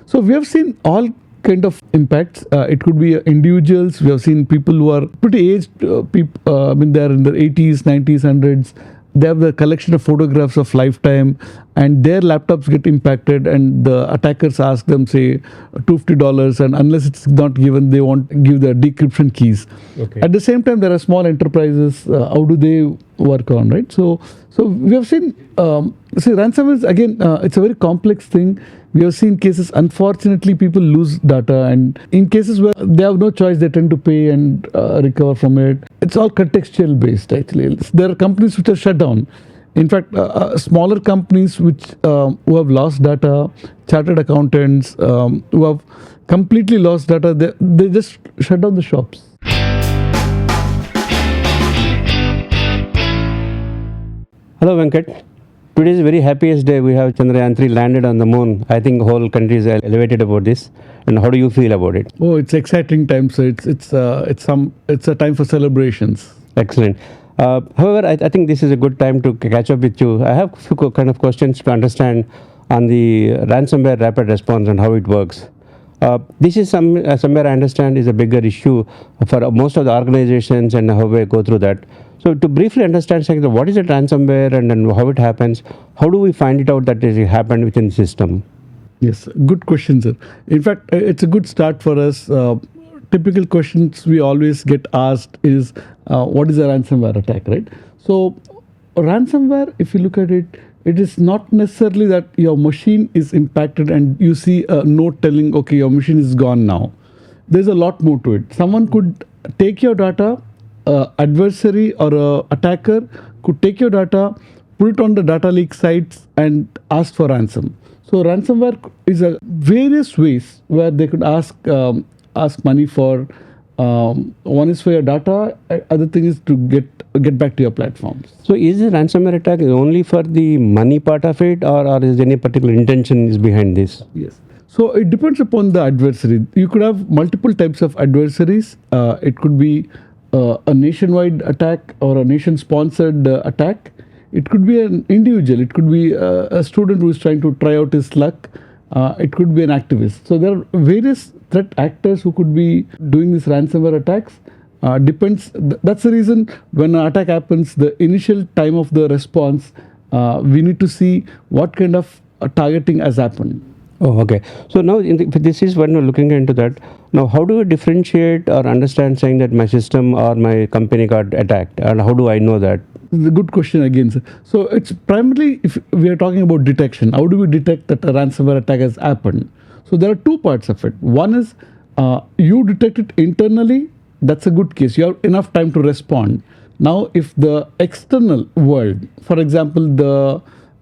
So we have seen all kind of impacts. It could be individuals. We have seen people who are pretty aged, people. I mean, they're in their 80s, 90s, 100s. They have the collection of photographs of lifetime, and their laptops get impacted, and the attackers ask them, say, $250, and unless it's not given, they won't give the decryption keys. Okay. At the same time, there are small enterprises. How do they work on, right? So we have seen. See, ransomware is again, it's a very complex thing. We have seen cases, unfortunately, people lose data, and in cases where they have no choice, they tend to pay and recover from it. It's all contextual based, actually. There are companies which are shut down. In fact, smaller companies which who have lost data, chartered accountants who have completely lost data, they just shut down the shops. Hello, Venkat. Today is a very happiest day. We have Chandrayaan-3 landed on the moon. I think whole country is elevated about this. And how do you feel about it? Oh, it's exciting time. So it's a time for celebrations. Excellent. However, I think this is a good time to catch up with you. I have a few kind of questions to understand on the ransomware rapid response and how it works. This is somewhere I understand is a bigger issue for most of the organizations and how we go through that. So to briefly understand, what is a ransomware and then how it happens, how do we find it out that it happened within the system? Yes, good question, sir. In fact, it's a good start for us. Typical questions we always get asked is, what is a ransomware attack, right? So ransomware, if you look at it, it is not necessarily that your machine is impacted and you see a note telling, okay, your machine is gone now. There's a lot more to it. Someone could take your data, adversary or a attacker could take your data, put it on the data leak sites and ask for ransom. So ransomware is a various ways where they could ask money for. One is for your data, other thing is to get back to your platforms. So is the ransomware attack only for the money part of it, or is there any particular intention is behind this? Yes. So it depends upon the adversary. You could have multiple types of adversaries. It could be a nationwide attack or a nation-sponsored attack. It could be an individual. It could be a student who is trying to try out his luck. It could be an activist. So there are various threat actors who could be doing these ransomware attacks. Depends. That's the reason when an attack happens, the initial time of the response, we need to see what kind of targeting has happened. Oh, okay. So now this is when we're looking into that. Now, how do we differentiate or understand saying that my system or my company got attacked? And how do I know that? This is a good question again, sir. So it's primarily, if we are talking about detection, how do we detect that a ransomware attack has happened? So there are two parts of it. One is you detect it internally. That's a good case. You have enough time to respond. Now, if the external world, for example,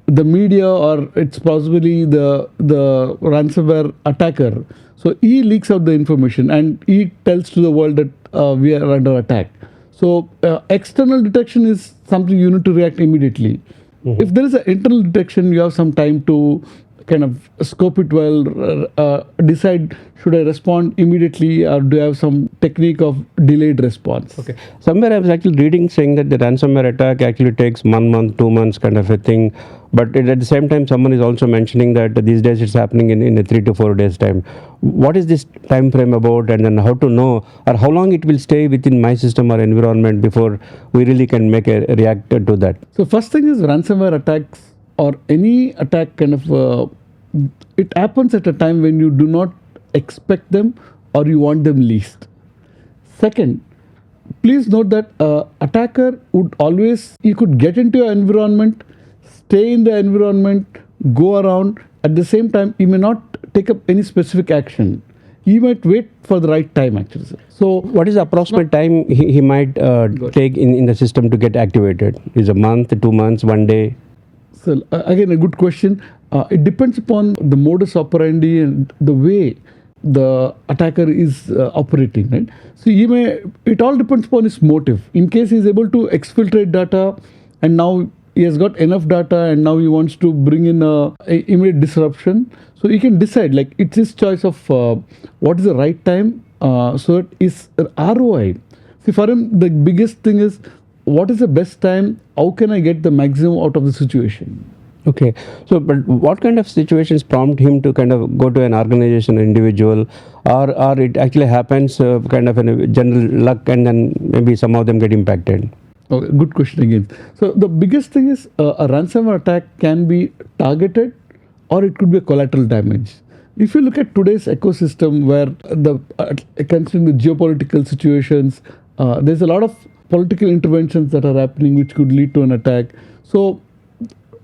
the media or it's possibly the ransomware attacker, so he leaks out the information and he tells to the world that we are under attack. So external detection is something you need to react immediately. Mm-hmm. If there is an internal detection, you have some time to kind of scope it well, decide should I respond immediately or do I have some technique of delayed response. Okay. Somewhere I was actually reading saying that the ransomware attack actually takes 1 month, 2 months kind of a thing. But at the same time, someone is also mentioning that these days it's happening in a 3 to 4 days time. What is this time frame about, and then how to know or how long it will stay within my system or environment before we really can make a react to that? So first thing is ransomware attacks or any attack kind of, it happens at a time when you do not expect them or you want them least. Second, please note that attacker would always, you could get into your environment, stay in the environment, go around. At the same time, he may not take up any specific action. He might wait for the right time, actually. So what is the approximate time he might take in the system to get activated? Is a month, 2 months, 1 day? So again, a good question. It depends upon the modus operandi and the way the attacker is operating, right? So it all depends upon his motive. In case he is able to exfiltrate data and now he has got enough data and now he wants to bring in a immediate disruption. So he can decide, like it's his choice of what is the right time. So it is ROI. See, for him, the biggest thing is what is the best time? How can I get the maximum out of the situation? Okay. So, but what kind of situations prompt him to kind of go to an organization, individual, or it actually happens kind of in a general luck, and then maybe some of them get impacted? Okay, good question again. So the biggest thing is a ransomware attack can be targeted or it could be a collateral damage. If you look at today's ecosystem where considering the geopolitical situations, there's a lot of political interventions that are happening which could lead to an attack. So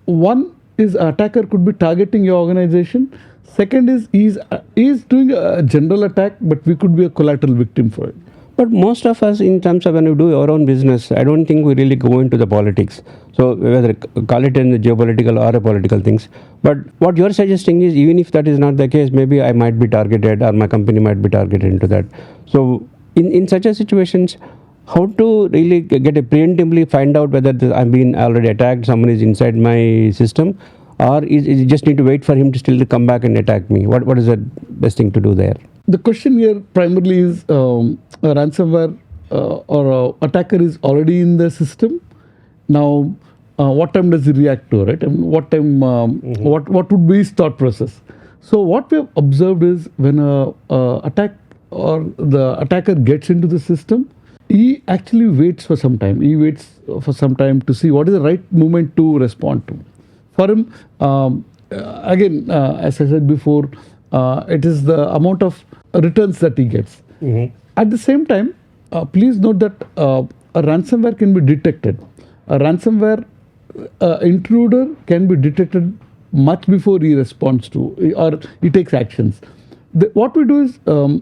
one is attacker could be targeting your organization. Second is he's doing a general attack, but we could be a collateral victim for it. But most of us, in terms of when we do our own business, I don't think we really go into the politics. So whether call it in the geopolitical or a political things. But what you're suggesting is, even if that is not the case, maybe I might be targeted or my company might be targeted into that. So in such a situations, how to really get a preemptively find out whether I'm being already attacked, someone is inside my system, or is you just need to wait for him to still come back and attack me? What is the best thing to do there? The question here primarily is a ransomware or a attacker is already in the system. Now, what time does he react to, right? And what time, what would be his thought process? So what we have observed is when a attack or the attacker gets into the system, he actually waits for some time. He waits for some time to see what is the right moment to respond to. For him, again, as I said before, it is the amount of returns that he gets. At the same time, please note that a ransomware can be detected. A ransomware intruder can be detected much before he responds to or he takes actions. What we do is,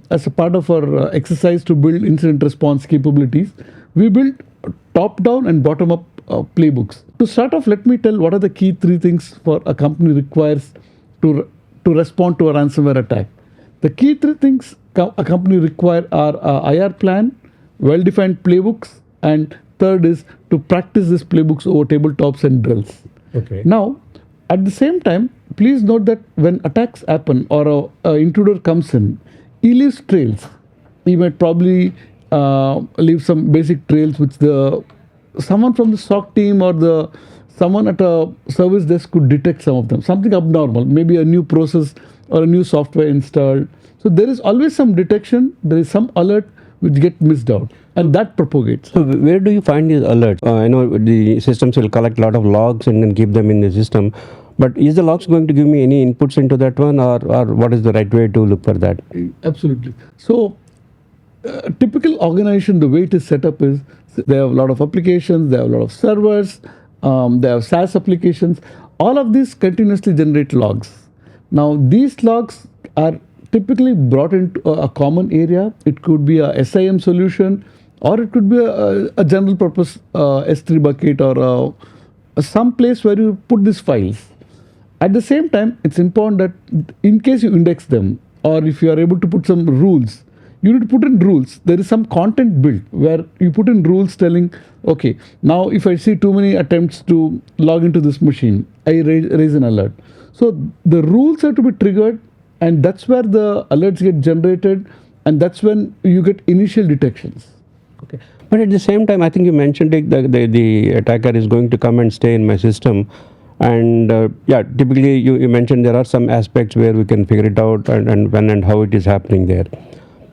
as a part of our exercise to build incident response capabilities, we build top-down and bottom-up playbooks. To start off, let me tell what are the key three things for a company requires to respond to a ransomware attack. The key three things a company require are IR plan, well-defined playbooks, and third is to practice these playbooks over tabletops and drills. Okay. Now, at the same time, please note that when attacks happen or a intruder comes in, he leaves trails. He might probably leave some basic trails which someone from the SOC team or someone at a service desk could detect some of them. Something abnormal, maybe a new process or a new software installed. So there is always some detection. There is some alert which get missed out, and that propagates. So where do you find these alerts? I know the systems will collect a lot of logs and then keep them in the system. But is the logs going to give me any inputs into that one, or what is the right way to look for that? Absolutely. So, typical organization, the way it is set up is they have a lot of applications, they have a lot of servers, they have SaaS applications. All of these continuously generate logs. Now, these logs are typically brought into a common area. It could be a SIM solution, or it could be a general purpose S3 bucket or some place where you put these files. At the same time, it's important that in case you index them, or if you are able to put some rules, you need to put in rules. There is some content built where you put in rules telling, okay, now if I see too many attempts to log into this machine, I raise an alert. So the rules have to be triggered, and that's where the alerts get generated, and that's when you get initial detections. Okay. But at the same time, I think you mentioned it, the attacker is going to come and stay in my system. And typically you mentioned there are some aspects where we can figure it out and when and how it is happening there.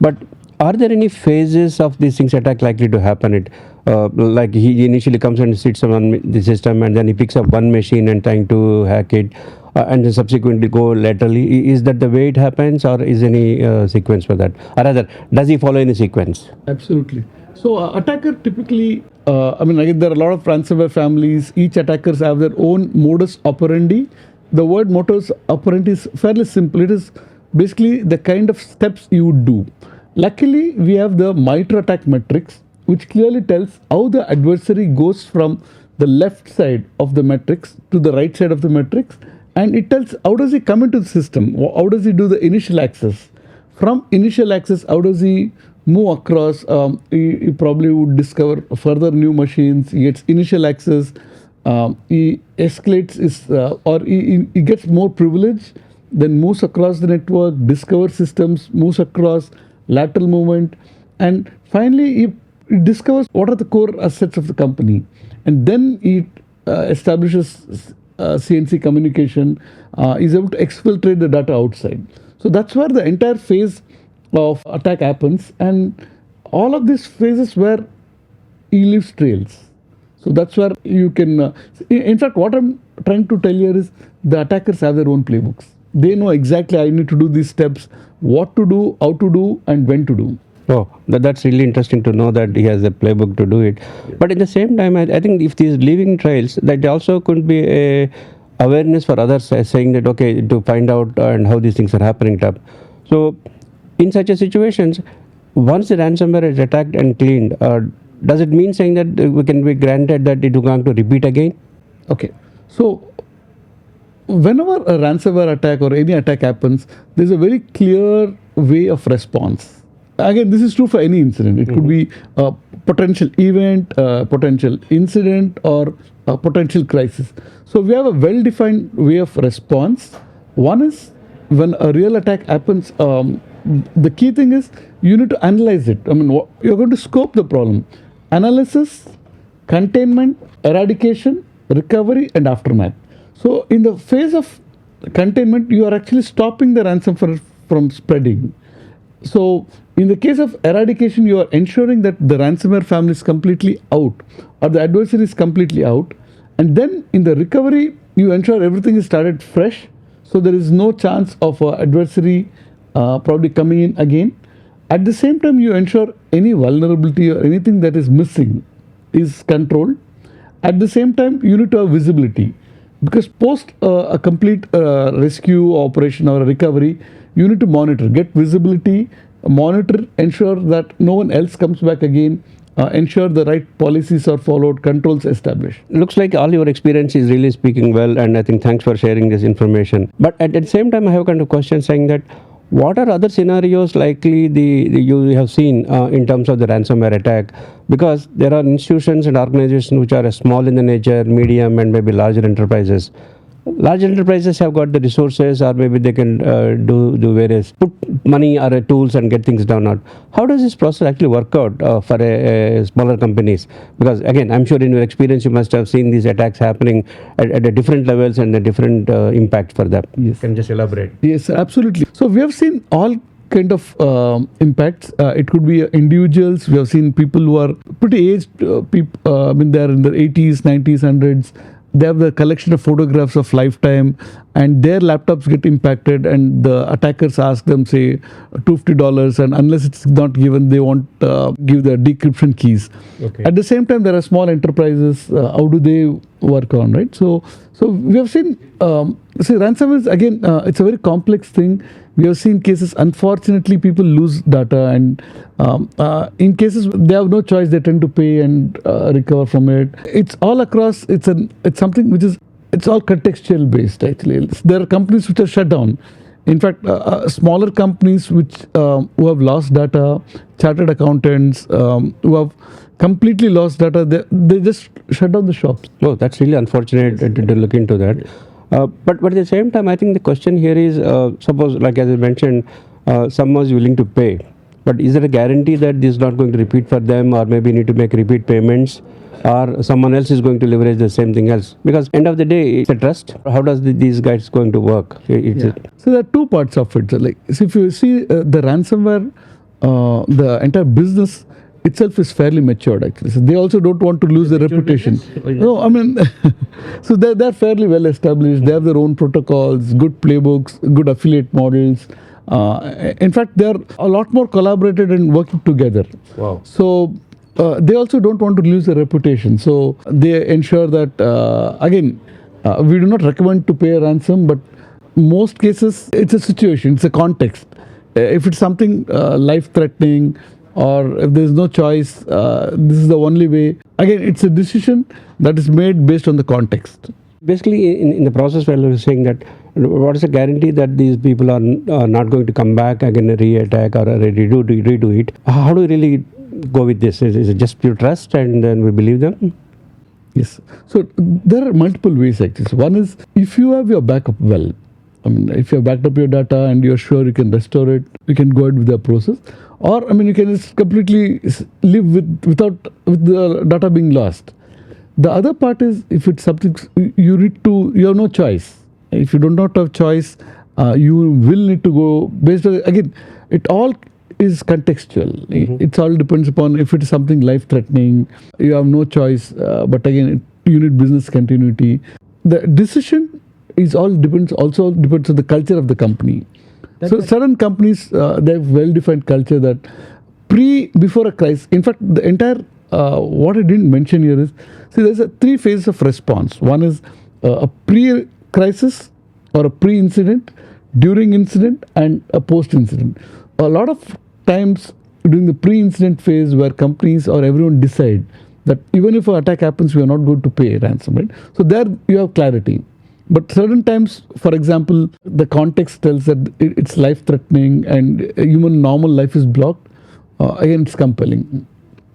But are there any phases of these things attack likely to happen? Like he initially comes and sits on the system, and then he picks up one machine and trying to hack it, and then subsequently go laterally. Is that the way it happens, or is any sequence for that? Or rather, does he follow any sequence? Absolutely. So attacker typically, again, there are a lot of ransomware families. Each attackers have their own modus operandi. The word modus operandi is fairly simple. It is basically the kind of steps you would do. Luckily, we have the MITRE attack matrix, which clearly tells how the adversary goes from the left side of the matrix to the right side of the matrix, and it tells how does he come into the system, how does he do the initial access. From initial access, how does he move across? He probably would discover further new machines. He gets initial access. He escalates or he gets more privilege, then moves across the network, discovers systems, moves across, lateral movement, and finally he discovers what are the core assets of the company, and then he establishes CNC communication, is able to exfiltrate the data outside. So that's where the entire phase of attack happens, and all of these phases where he leaves trails. So that's where you can. In fact, what I'm trying to tell here is the attackers have their own playbooks. They know exactly I need to do these steps, what to do, how to do, and when to do. Oh, that's really interesting to know that he has a playbook to do it. But at the same time, I think if these leaving trails, that also could be a awareness for others, saying that okay, to find out and how these things are happening. So, in such a situations, once the ransomware is attacked and cleaned, does it mean saying that we can be granted that it is going to repeat again? Okay, so whenever a ransomware attack or any attack happens, there's a very clear way of response. Again, this is true for any incident. It could be a potential event, a potential incident, or a potential crisis. So we have a well-defined way of response. One is when a real attack happens, the key thing is you need to analyze it. I mean, you're going to scope the problem. Analysis, containment, eradication, recovery, and aftermath. So in the phase of containment, you are actually stopping the ransomware from spreading. So in the case of eradication, you are ensuring that the ransomware family is completely out, or the adversary is completely out. And then in the recovery, you ensure everything is started fresh, so there is no chance of adversary probably coming in again. At the same time, you ensure any vulnerability or anything that is missing is controlled. At the same time, you need to have visibility, because post a complete rescue operation or a recovery, you need to monitor, get visibility, monitor, ensure that no one else comes back again, ensure the right policies are followed, controls established. Looks like all your experience is really speaking well, and I think thanks for sharing this information. But at the same time, I have kind of question saying that what are other scenarios likely you have seen in terms of the ransomware attack? Because there are institutions and organizations which are small in the nature, medium, and maybe larger enterprises. Large enterprises have got the resources, or maybe they can do various, put money or tools and get things done. Out. How does this process actually work out for a smaller companies? Because again, I'm sure in your experience you must have seen these attacks happening at different levels and a different impact for them. Yes. Can you just elaborate? Yes, absolutely. So we have seen all kind of impacts. It could be individuals. We have seen people who are pretty aged, people. I mean, they're in their 80s, 90s, 100s. They have the collection of photographs of lifetime, and their laptops get impacted, and the attackers ask them, say, $250, and unless it's not given, they won't give the decryption keys. Okay. At the same time, there are small enterprises. How do they work on, right? So we have seen, ransomware is, again, it's a very complex thing. We have seen cases, unfortunately, people lose data, and in cases they have no choice, they tend to pay and recover from it. It's all across. It's something which is, it's all contextual based. Actually, there are companies which are shut down. In fact, smaller companies which who have lost data, chartered accountants who have completely lost data, they just shut down the shops. Oh, that's really unfortunate to look into that. But at the same time, I think the question here is, suppose, like as I mentioned, someone is willing to pay, but is there a guarantee that this is not going to repeat for them, or maybe need to make repeat payments, or someone else is going to leverage the same thing else? Because end of the day, it's a trust. How does these guys going to work? So there are two parts of it. So like, so if you see the ransomware, the entire business itself is fairly matured, actually. So they also don't want to lose their reputation. No, I mean, so they're fairly well established. They have their own protocols, good playbooks, good affiliate models. In fact, they're a lot more collaborated and working together. Wow. So they also don't want to lose their reputation. So they ensure that, again, we do not recommend to pay a ransom, but most cases, it's a situation, it's a context. If it's something life-threatening, or if there's no choice, this is the only way. Again, it's a decision that is made based on the context. Basically, in the process where you were saying that, what is the guarantee that these people are not going to come back again, re-attack or redo it? How do we really go with this? Is it just pure trust and then we believe them? Yes. So there are multiple ways actually. So one is, if you have your backup well, I mean, if you have backed up your data and you're sure you can restore it, you can go ahead with the process. Or, I mean, you can just completely live with the data being lost. The other part is if it's something you have no choice. If you do not have choice, you will need to go based on, again, it all is contextual. It all depends upon if it is something life threatening, you have no choice, but again, you need business continuity. The decision is also depends on the culture of the company. So certain companies, they have well-defined culture that before a crisis, in fact, the entire, what I didn't mention here is, see, there's three phases of response. One is a pre-crisis or a pre-incident, during incident, and a post-incident. A lot of times during the pre-incident phase where companies or everyone decide that even if an attack happens, we are not going to pay ransom, right? So there you have clarity. But certain times, for example, the context tells that it's life-threatening and human normal life is blocked, again, it's compelling.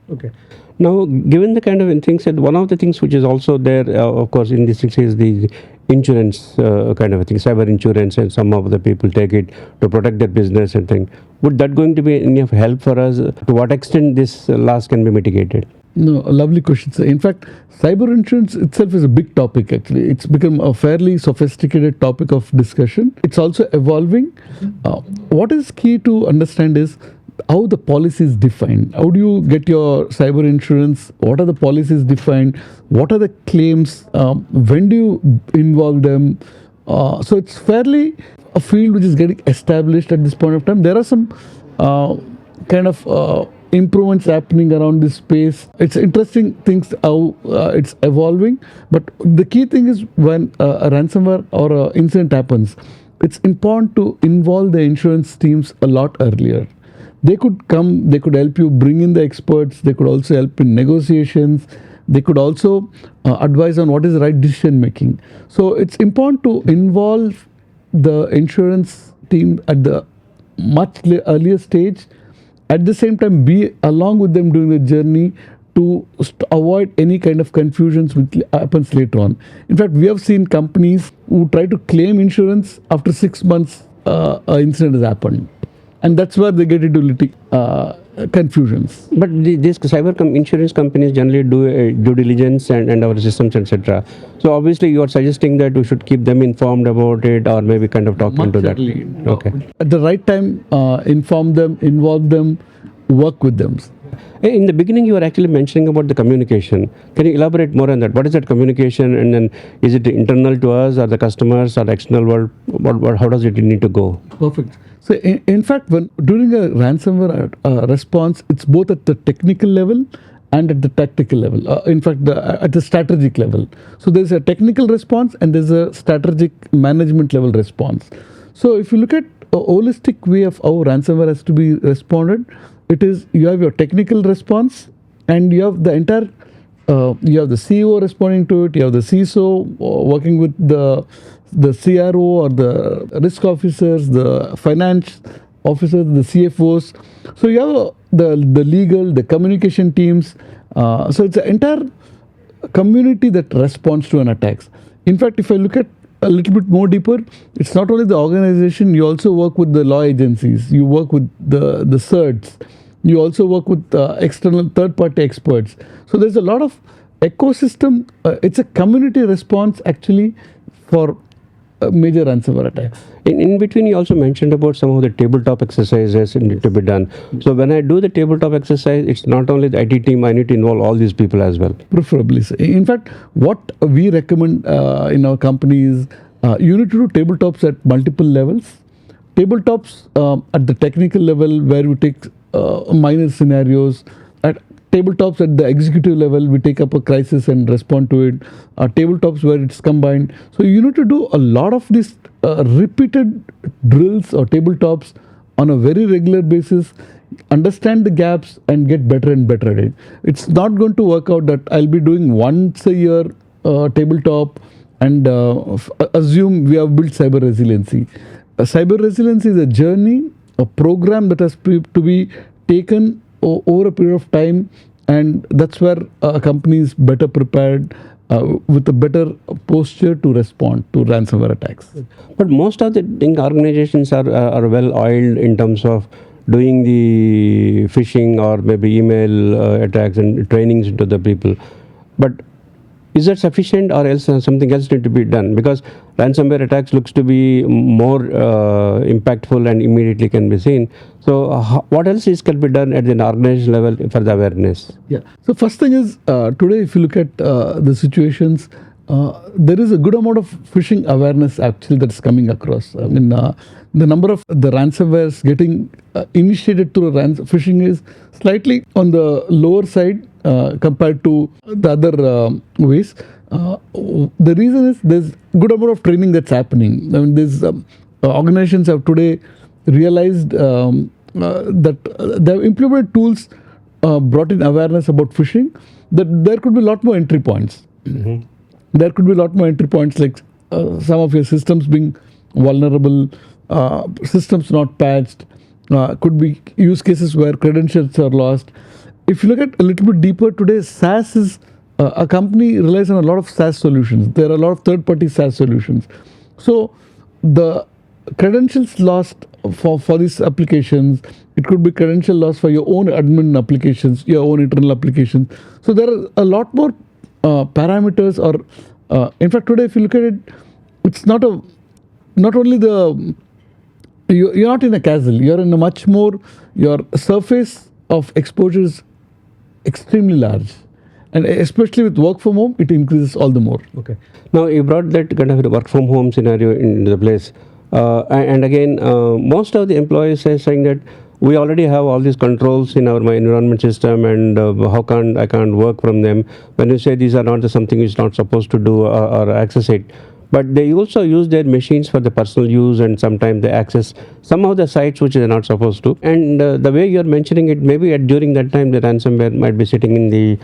Okay. Now, given the kind of things that one of the things which is also there, of course, in this is the insurance kind of a thing, cyber insurance, and some of the people take it to protect their business and thing. Would that going to be any of help for us? To what extent this loss can be mitigated? No, a lovely question. So in fact, cyber insurance itself is a big topic actually. It's become a fairly sophisticated topic of discussion. It's also evolving. What is key to understand is how the policy is defined. How do you get your cyber insurance? What are the policies defined? What are the claims? When do you involve them? So it's fairly a field which is getting established at this point of time. There are some kind of improvements happening around this space. It's interesting things how it's evolving. But the key thing is when a ransomware or an incident happens, it's important to involve the insurance teams a lot earlier. They could come, they could help you bring in the experts, they could also help in negotiations, they could also advise on what is the right decision making. So it's important to involve the insurance team at the much earlier stage, at the same time be along with them during the journey to avoid any kind of confusions which happens later on. In fact, we have seen companies who try to claim insurance after 6 months an incident has happened. And that's where they get into confusions. But these cyber insurance companies generally do due diligence and our systems, etc. So obviously you are suggesting that we should keep them informed about it, or maybe kind of talk into that. Okay. At the right time, inform them, involve them, work with them. In the beginning, you were actually mentioning about the communication. Can you elaborate more on that? What is that communication, and then is it internal to us, or the customers, or the external world? How does it need to go? Perfect. So in fact, when during a ransomware response, it's both at the technical level and at the tactical level. In fact, at the strategic level. So there's a technical response and there's a strategic management level response. So if you look at a holistic way of how ransomware has to be responded, it is you have your technical response and you have the entire, you have the CEO responding to it, you have the CISO working with the CRO or the risk officers, the finance officers, the CFOs. So you have the legal, the communication teams. So it's an entire community that responds to an attacks. In fact, if I look at a little bit more deeper, it's not only the organization, you also work with the law agencies, you work with the CERTs, you also work with external third-party experts. So there's a lot of ecosystem. It's a community response actually for major ransomware attacks. In between, you also mentioned about some of the tabletop exercises need to be done. So when I do the tabletop exercise, it's not only the IT team, I need to involve all these people as well. Preferably. In fact, what we recommend in our company is you need to do tabletops at multiple levels. Tabletops at the technical level where we take minor scenarios. At tabletops at the executive level, we take up a crisis and respond to it. Tabletops where it's combined. So you need to do a lot of these repeated drills or tabletops on a very regular basis, understand the gaps and get better and better at it. It's not going to work out that I'll be doing once a year tabletop and assume we have built cyber resiliency. Cyber resiliency is a journey, a program that has to be taken over a period of time, and that's where a company is better prepared with a better posture to respond to ransomware attacks. But most of the organizations are well oiled in terms of doing the phishing or maybe email attacks and trainings to the people. But Is that sufficient, or else something else need to be done? Because ransomware attacks looks to be more impactful and immediately can be seen. So what else can be done at the organization level for the awareness? Yeah. So first thing is, today if you look at the situations, there is a good amount of phishing awareness actually that's coming across. I mean, the number of the ransomwares getting initiated through phishing is slightly on the lower side compared to the other ways. The reason is there's good amount of training that's happening. I mean, these organizations have today realized that they have implemented tools, brought in awareness about phishing, that there could be a lot more entry points. Mm-hmm. There could be a lot more entry points, like some of your systems being vulnerable, systems not patched, could be use cases where credentials are lost. If you look at a little bit deeper today, SaaS is a company relies on a lot of SaaS solutions. There are a lot of third-party SaaS solutions. So the credentials lost for these applications, it could be credential loss for your own admin applications, your own internal applications. So there are a lot more parameters, or in fact today if you look at it, it's not only you're not in a castle, you're in a much more, your surface of exposure is extremely large, and especially with work from home, it increases all the more. Okay. Now you brought that kind of work from home scenario into the place, and again, most of the employees are saying that we already have all these controls in my environment system, and I can't work from them. When you say these are not something is not supposed to do or access it, but they also use their machines for the personal use, and sometimes they access some of the sites which they're not supposed to. And the way you're mentioning it, maybe during that time the ransomware might be sitting in the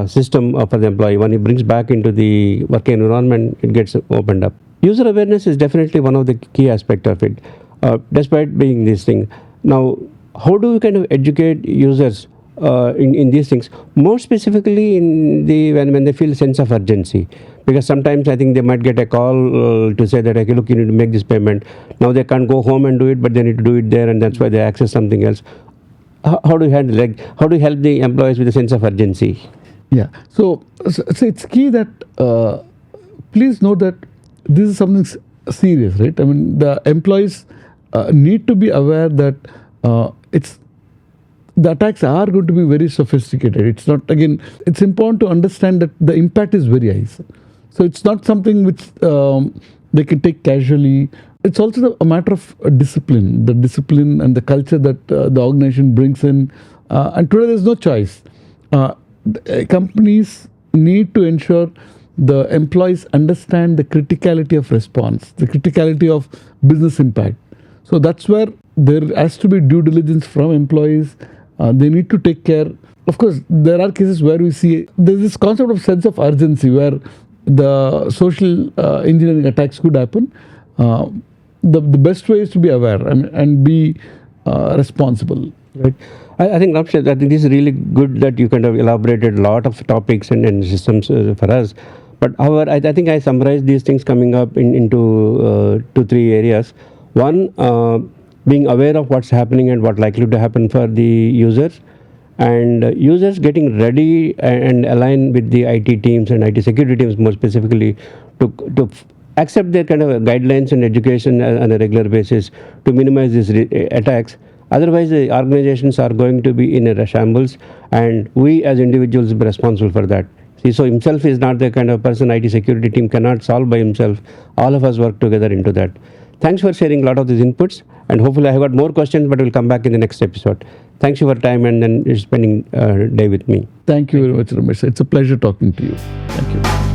system for the employee. When he brings back into the work environment, it gets opened up. User awareness is definitely one of the key aspects of it, despite being this thing. Now, how do we kind of educate users in these things, more specifically in when they feel a sense of urgency? Because sometimes I think they might get a call to say that, okay, look, you need to make this payment. Now they can't go home and do it, but they need to do it there, and that's why they access something else. How do you handle, like, how do you help the employees with a sense of urgency? Yeah, so it's key that please note that this is something serious, right? I mean, the employees need to be aware that the attacks are going to be very sophisticated. It's not, again, it's important to understand that the impact is very high. So it's not something which they can take casually. It's also a matter of discipline, the discipline and the culture that the organization brings in. And today there's no choice. Companies need to ensure the employees understand the criticality of response, the criticality of business impact. So that's where there has to be due diligence from employees. They need to take care. Of course, there are cases where we see there's this concept of sense of urgency where the social engineering attacks could happen. The best way is to be aware and be responsible. Right. I think, Ramshet, I think this is really good that you kind of elaborated a lot of topics and systems for us. But however, I think I summarized these things coming up into 2-3 areas. One, being aware of what's happening and what likely to happen for the users, and users getting ready and align with the IT teams and IT security teams more specifically to accept their kind of guidelines and education on a regular basis to minimize these attacks. Otherwise, the organizations are going to be in a shambles, and we as individuals will be responsible for that. See, so himself is not the kind of person IT security team cannot solve by himself. All of us work together into that. Thanks for sharing a lot of these inputs, and hopefully I have got more questions, but we'll come back in the next episode. Thanks for your time and then spending day with me. Thank you very much, Ramesh. It's a pleasure talking to you. Thank you.